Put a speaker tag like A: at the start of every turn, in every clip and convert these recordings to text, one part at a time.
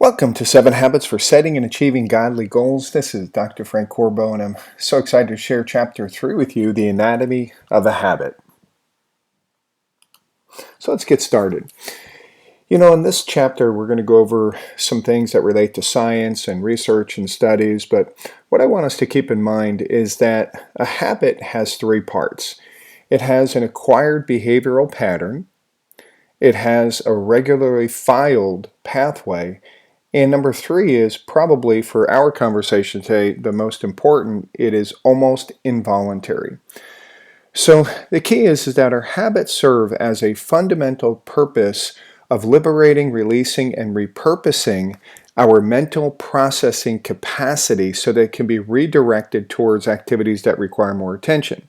A: Welcome to 7 Habits for Setting and Achieving Godly Goals. This is Dr. Frank Corbo, and I'm so excited to share Chapter 3 with you, The Anatomy of a Habit. So let's get started. In this chapter, we're going to go over some things that relate to science and research and studies, but what I want us to keep in mind is that a habit has 3 parts. It has an acquired behavioral pattern, it has a regularly filed pathway, and number 3 is probably, for our conversation today, the most important. It is almost involuntary. So the key is that our habits serve as a fundamental purpose of liberating, releasing, and repurposing our mental processing capacity so that it can be redirected towards activities that require more attention.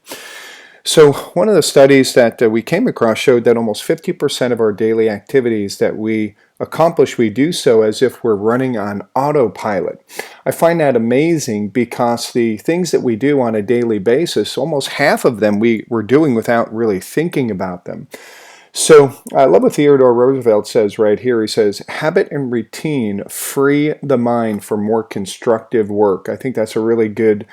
A: So one of the studies that we came across showed that almost 50% of our daily activities that we accomplish, we do so as if we're running on autopilot. I find that amazing because the things that we do on a daily basis, almost half of them we're doing without really thinking about them. So I love what Theodore Roosevelt says right here. He says, habit and routine free the mind for more constructive work. I think that's a really good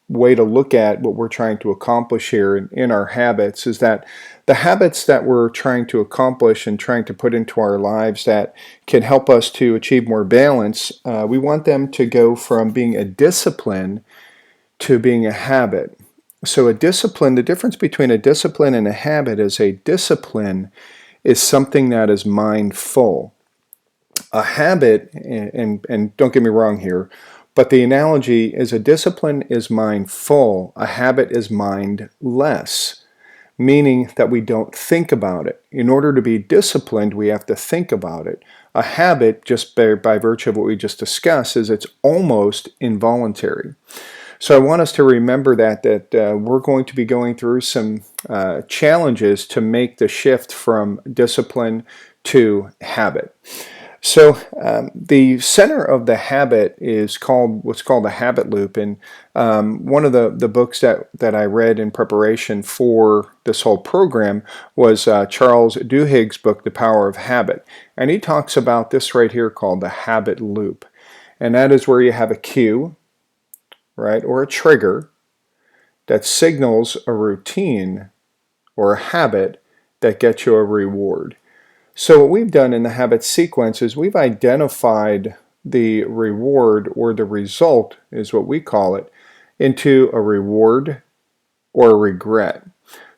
A: way to look at what we're trying to accomplish here in our habits, is that the habits that we're trying to accomplish and trying to put into our lives that can help us to achieve more balance, we want them to go from being a discipline to being a habit. So a discipline, the difference between a discipline and a habit is a discipline is something that is mindful. A habit, and don't get me wrong here, but the analogy is a discipline is mindful, a habit is mindless, meaning that we don't think about it. In order to be disciplined, we have to think about it. A habit, just by virtue of what we just discussed, is it's almost involuntary. So I want us to remember that we're going to be going through some challenges to make the shift from discipline to habit. So the center of the habit is what's called a habit loop, and one of the books that I read in preparation for this whole program was Charles Duhigg's book, The Power of Habit, and he talks about this right here called the habit loop, and that is where you have a cue, right, or a trigger that signals a routine or a habit that gets you a reward. So what we've done in the habit sequence is we've identified the reward, or the result is what we call it, into a reward or a regret.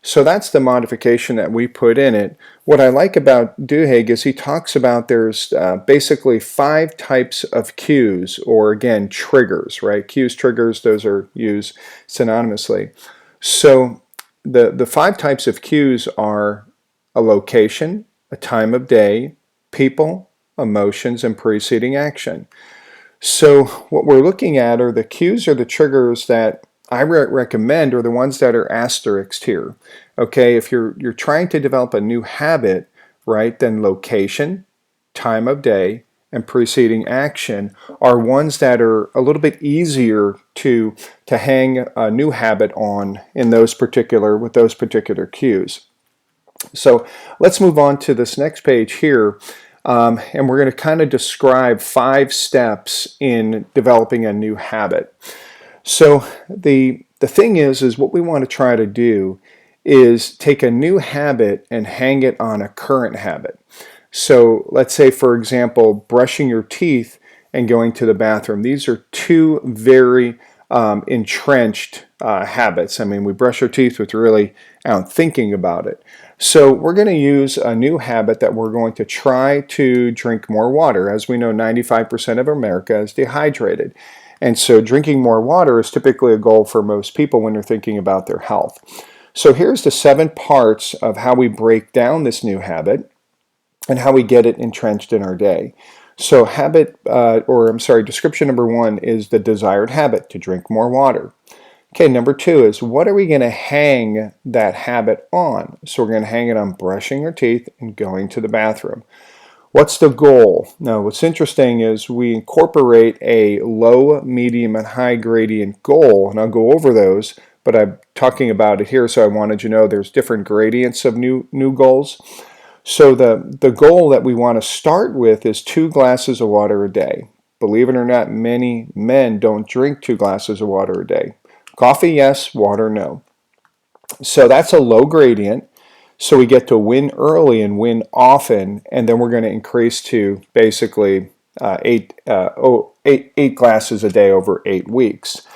A: So that's the modification that we put in it. What I like about Duhigg is he talks about there's basically 5 types of cues, or again, triggers, right? Cues, triggers, those are used synonymously. So the 5 types of cues are a location, a time of day, people, emotions, and preceding action. So what we're looking at are the cues or the triggers that I recommend are the ones that are asterisked here. Okay, if you're trying to develop a new habit, right, then location, time of day, and preceding action are ones that are a little bit easier to hang a new habit on with those particular cues. So let's move on to this next page here, and we're going to kind of describe 5 steps in developing a new habit. So the thing is what we want to try to do is take a new habit and hang it on a current habit. So let's say, for example, brushing your teeth and going to the bathroom. These are 2 very entrenched habits. I mean, we brush our teeth with really thinking about it. So we're going to use a new habit that we're going to try to drink more water. As we know, 95% of America is dehydrated. And so drinking more water is typically a goal for most people when they're thinking about their health. So here's the 7 parts of how we break down this new habit and how we get it entrenched in our day. So description number 1 is the desired habit, to drink more water. Okay, number 2 is, what are we going to hang that habit on? So we're going to hang it on brushing our teeth and going to the bathroom. What's the goal? Now, what's interesting is we incorporate a low, medium, and high gradient goal, and I'll go over those, but I'm talking about it here, so I wanted you to know there's different gradients of new goals. So the goal that we want to start with is 2 glasses of water a day. Believe it or not, many men don't drink 2 glasses of water a day. Coffee, yes, water, no. So that's a low gradient. So we get to win early and win often, and then we're going to increase to basically 8 glasses a day over 8 weeks.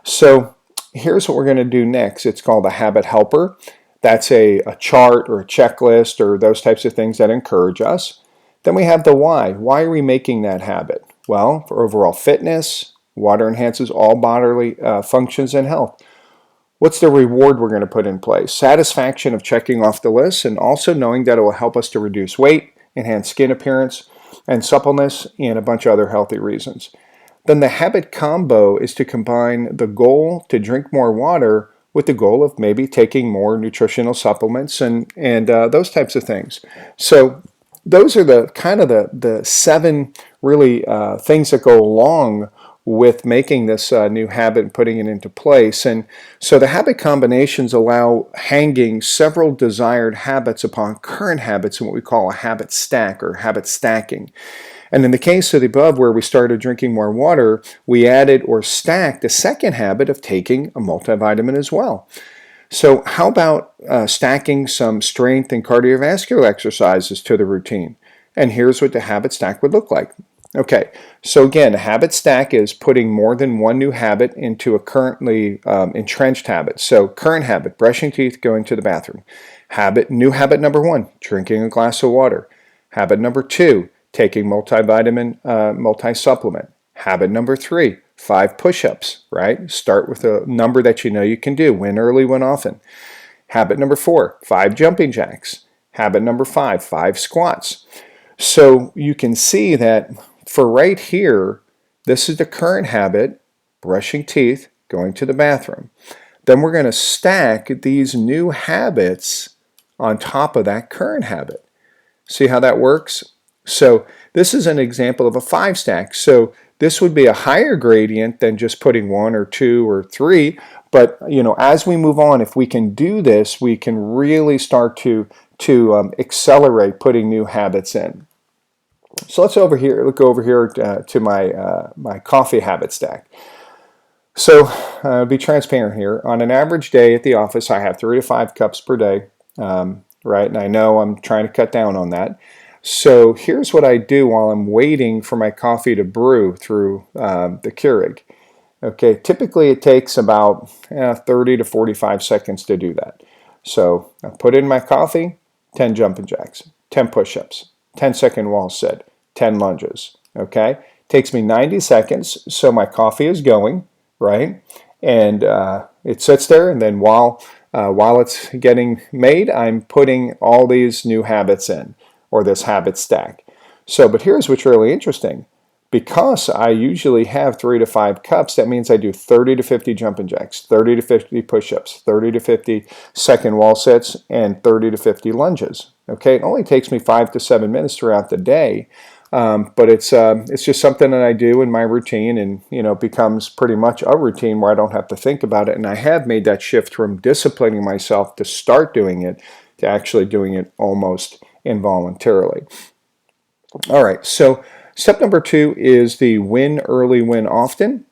A: So here's what we're going to do next. It's called a habit helper. That's a chart or a checklist or those types of things that encourage us. Then we have the why. Why are we making that habit? Well, for overall fitness, water enhances all bodily functions and health. What's the reward we're going to put in place? Satisfaction of checking off the list, and also knowing that it will help us to reduce weight, enhance skin appearance and suppleness, and a bunch of other healthy reasons. Then the habit combo is to combine the goal to drink more water with the goal of maybe taking more nutritional supplements and those types of things. So those are the kind of the 7 really things that go along with making this new habit and putting it into place. And so the habit combinations allow hanging several desired habits upon current habits in what we call a habit stack or habit stacking. And in the case of the above, where we started drinking more water, we added or stacked a second habit of taking a multivitamin as well. So how about stacking some strength and cardiovascular exercises to the routine? And here's what the habit stack would look like. Okay, so again, a habit stack is putting more than one new habit into a currently entrenched habit. So current habit, brushing teeth, going to the bathroom. New habit number 1, drinking a glass of water. Habit number 2, taking multivitamin, multi-supplement. Habit number 3, 5 push-ups, right? Start with a number that you know you can do. Win early, win often. Habit number 4, 5 jumping jacks. Habit number 5, 5 squats. So you can see that for right here, this is the current habit, brushing teeth, going to the bathroom. Then we're going to stack these new habits on top of that current habit. See how that works? So this is an example of a 5 stack. So this would be a higher gradient than just putting 1 or 2 or 3. But as we move on, if we can do this, we can really start to accelerate putting new habits in. So let's go over here to my coffee habit stack. So be transparent here. On an average day at the office, I have 3 to 5 cups per day, right? And I know I'm trying to cut down on that. So here's what I do while I'm waiting for my coffee to brew through the Keurig. Okay, typically it takes about 30 to 45 seconds to do that. So I put in my coffee, 10 jumping jacks, 10 push-ups, 10-second wall sit, 10 lunges. Okay, takes me 90 seconds, so my coffee is going, right? And it sits there, and then while it's getting made, I'm putting all these new habits in, or this habit stack. So, but here's what's really interesting. Because I usually have 3 to 5 cups, that means I do 30 to 50 jumping jacks, 30 to 50 push-ups, 30 to 50 second wall sits, and 30 to 50 lunges. Okay, it only takes me 5 to 7 minutes throughout the day, but it's just something that I do in my routine, and it becomes pretty much a routine where I don't have to think about it. And I have made that shift from disciplining myself to start doing it to actually doing it almost involuntarily. All right, so step number 2 is the win early, win often.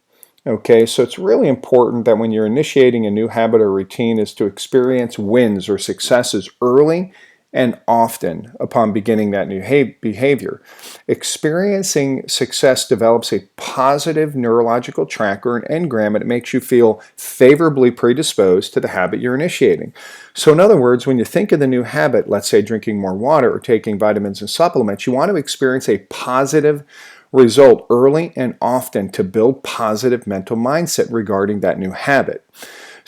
A: Okay, so it's really important that when you're initiating a new habit or routine is to experience wins or successes early and often upon beginning that new behavior. Experiencing success develops a positive neurological tracker, an engram, and it makes you feel favorably predisposed to the habit you're initiating. So in other words, when you think of the new habit, let's say drinking more water or taking vitamins and supplements, you want to experience a positive result early and often to build positive mental mindset regarding that new habit.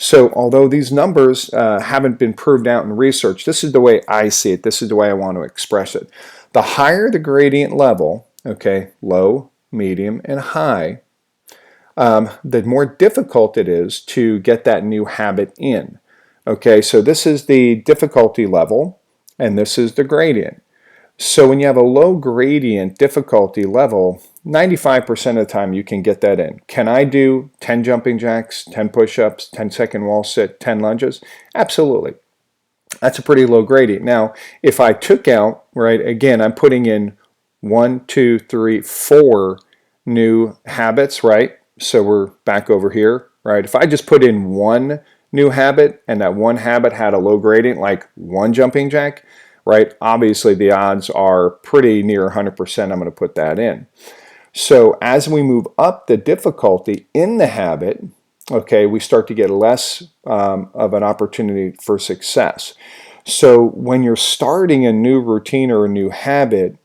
A: So although these numbers haven't been proved out in research, this is the way I see it. This is the way I want to express it. The higher the gradient level, okay, low, medium, and high, the more difficult it is to get that new habit in. Okay, so this is the difficulty level, and this is the gradient. So when you have a low gradient difficulty level, 95% of the time you can get that in. Can I do 10 jumping jacks, 10 push-ups, 10-second wall sit, 10 lunges? Absolutely. That's a pretty low gradient. Now, if I took out, right, again, I'm putting in 1, 2, 3, 4 new habits, right? So we're back over here, right? If I just put in one new habit and that one habit had a low gradient, like one jumping jack, right? Obviously the odds are pretty near 100% I'm going to put that in. So as we move up the difficulty in the habit, okay, we start to get less of an opportunity for success. So when you're starting a new routine or a new habit,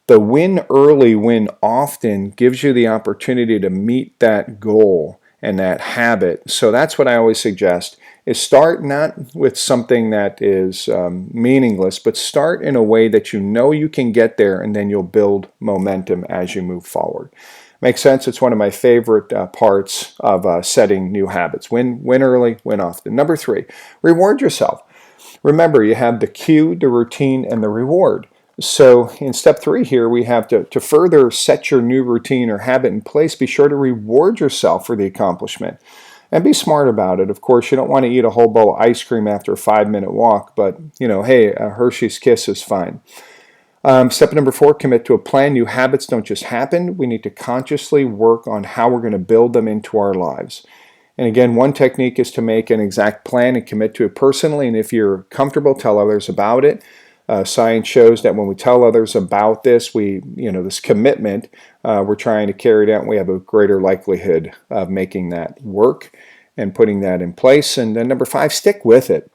A: the win early, win often gives you the opportunity to meet that goal and that habit. So that's what I always suggest, is start not with something that is meaningless, but start in a way that you know you can get there, and then you'll build momentum as you move forward. Makes sense? It's one of my favorite parts of setting new habits. Win early, win often. Number 3, reward yourself. Remember, you have the cue, the routine, and the reward. So in step 3 here, we have to further set your new routine or habit in place, be sure to reward yourself for the accomplishment. And be smart about it. Of course, you don't want to eat a whole bowl of ice cream after a 5-minute walk, but, you know, hey, a Hershey's Kiss is fine. Step number 4, commit to a plan. New habits don't just happen. We need to consciously work on how we're going to build them into our lives. And again, one technique is to make an exact plan and commit to it personally. And if you're comfortable, tell others about it. Science shows that when we tell others about this, this commitment, we're trying to carry it out, and we have a greater likelihood of making that work and putting that in place. And then number 5, stick with it.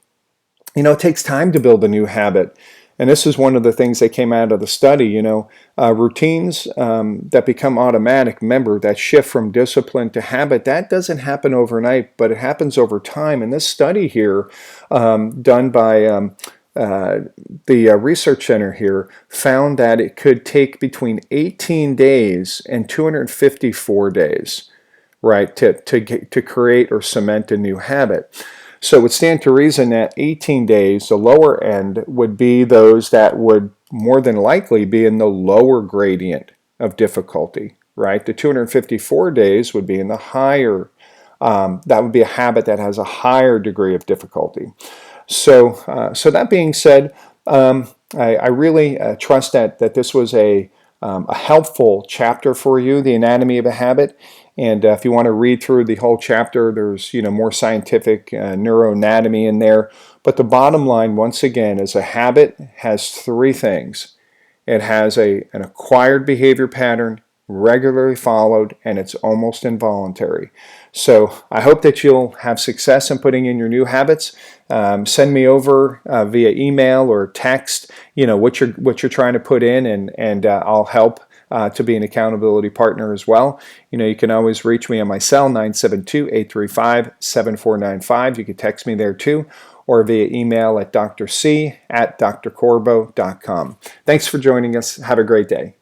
A: You know, it takes time to build a new habit. And this is one of the things that came out of the study, routines that become automatic. Remember, that shift from discipline to habit, that doesn't happen overnight, but it happens over time. And this study here, done by the research center here, found that it could take between 18 days and 254 days, right, to create or cement a new habit. So it would stand to reason that 18 days, the lower end, would be those that would more than likely be in the lower gradient of difficulty, right? The 254 days would be in the higher, that would be a habit that has a higher degree of difficulty. So that being said, I really trust that this was a helpful chapter for you, The Anatomy of a Habit. And if you want to read through the whole chapter, there's more scientific neuroanatomy in there. But the bottom line, once again, is a habit has 3 things. It has an acquired behavior pattern, regularly followed, and it's almost involuntary. So I hope that you'll have success in putting in your new habits. Send me over via email or text, what you're trying to put in, and I'll help to be an accountability partner as well. You can always reach me on my cell, 972-835-7495. You can text me there too, or via email at drc@drcorbo.com. Thanks for joining us. Have a great day.